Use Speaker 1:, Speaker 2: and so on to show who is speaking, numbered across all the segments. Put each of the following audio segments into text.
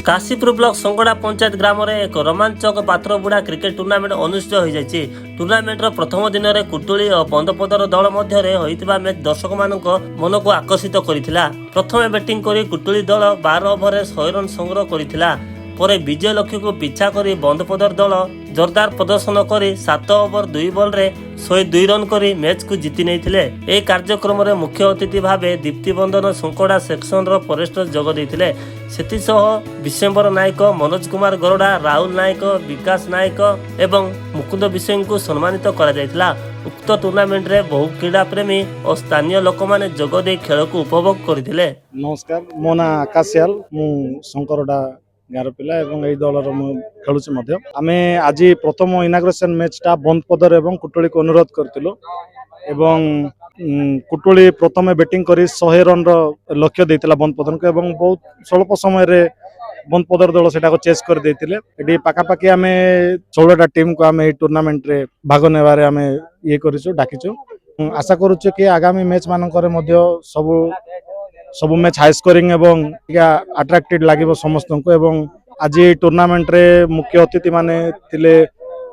Speaker 1: Kashipur block Sangra panchayat ग्राम में एक रोमांचक पात्रबुड़ा क्रिकेट टूर्नामेंट अनुष्ठित हो जाएगी। टूर्नामेंट प्रथम दिन में कुटुली और बंदपदर दल मध्य होइतिबा मैच दर्शक मानक मन को आकर्षित करथिला। प्रथम बैटिंग करी कुटुली दल 12 ओवर 100 रन संग्रह करथिला। परे विजय लक्ष्य को पिछा करी बंदपदर दल जोरदार प्रदर्शन करी 7 ओवर 2 बॉल रे 102 रन करी मैच को जीति नैथिले। ए कार्यक्रम रे मुख्य अतिथि भावे दीप्तिबंधन संकोड़ा सेक्शन रो फॉरेस्टर जोग दैथिले। सेतिसह विशंबर नायक, मनोज कुमार गरोड़ा, राहुल नायक, विकास नायक एवं मुकुंद विषय को सम्मानित करा जायतिला। उक्त टूर्नामेंट रे बहु क्रीड़ा प्रेमी और स्थानीय लोक माने जोग दे खेल को उपभोग करथिले।
Speaker 2: नमस्कार, मो ना आकाशियाल, मु शंकरडा गार पिला एवं एई दलर मु खेलुछि मध्य। आमे आज प्रथम इनाग्रेशन मैच टा बंदपदर एवं कुटुली को अनुरोध करथिलु एवं कुटुली प्रथम बैटिंग करी 100 रन रो लक्ष्य देतिला बंदपदर को एवं बहुत स्वल्प समय रे बंदपदर दल सेटा को चेस कर देतिले। एडी पाका पाकी आमे 16 टा टीम को आमे टूर्नामेंट रे भाग नेबारे आमे ये करिसु डाकिचु। आशा करूछु कि आगामी मैच मानकर मध्य सब मैच हाई स्कोरिंग एवं अट्रैक्टेड लागिबो समस्त को। एवं आज टूर्नामेंट रे मुख्य अतिथि माने थिले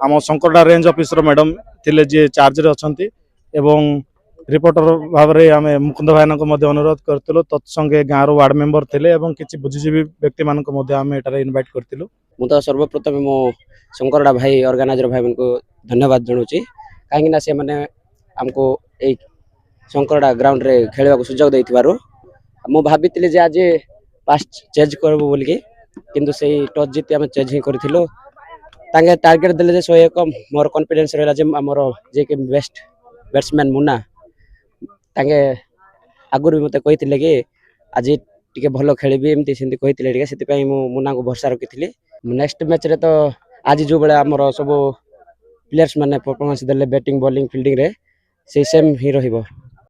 Speaker 2: आम शंकरडा रेंज ऑफिसर मैडम थिले जे चार्ज रे अछंती एवं रिपोर्टर भाव रे आमे मुकुंद भाईना को मध्य अनुरोध करथिलो। तत्संगे गाँव वार्ड मेंबर थिले एवं किछि बुद्धिजीवी व्यक्ति मान को मध्य आमे एटारे इनवाइट करथिलो।
Speaker 3: मु तो सर्वप्रथम मो शंकरडा भाई ऑर्गेनाइजर भाई मन को धन्यवाद जणुची, काहेकि ना से माने हमको ए शंकरडा ग्राउंड रे खेलवा को सुजोग दैथिबारु मु भाबितिले जे आज पास्ट चेंज करबो बोल के, किंतु से टॉस जीति आमे चेंज ही करथिलो। तांगे टारगेट देले जे 101 मोर कॉन्फिडेंस रहला जे हमर जे के बेस्ट बैट्समैन मुन्ना तांगे आगुर भी मते कहितिले कि आज टिके भलो खेलिबी एमती सेंती कहितिले टिके, सेति पई मु मुन्ना को भरोसा रखिथिले। नेक्स्ट मैच रे तो आज जो बेला हमर सब प्लेयर्स माने परफॉर्मेंस देले बैटिंग बॉलिंग फील्डिंग रे से सेम ही रहिबो।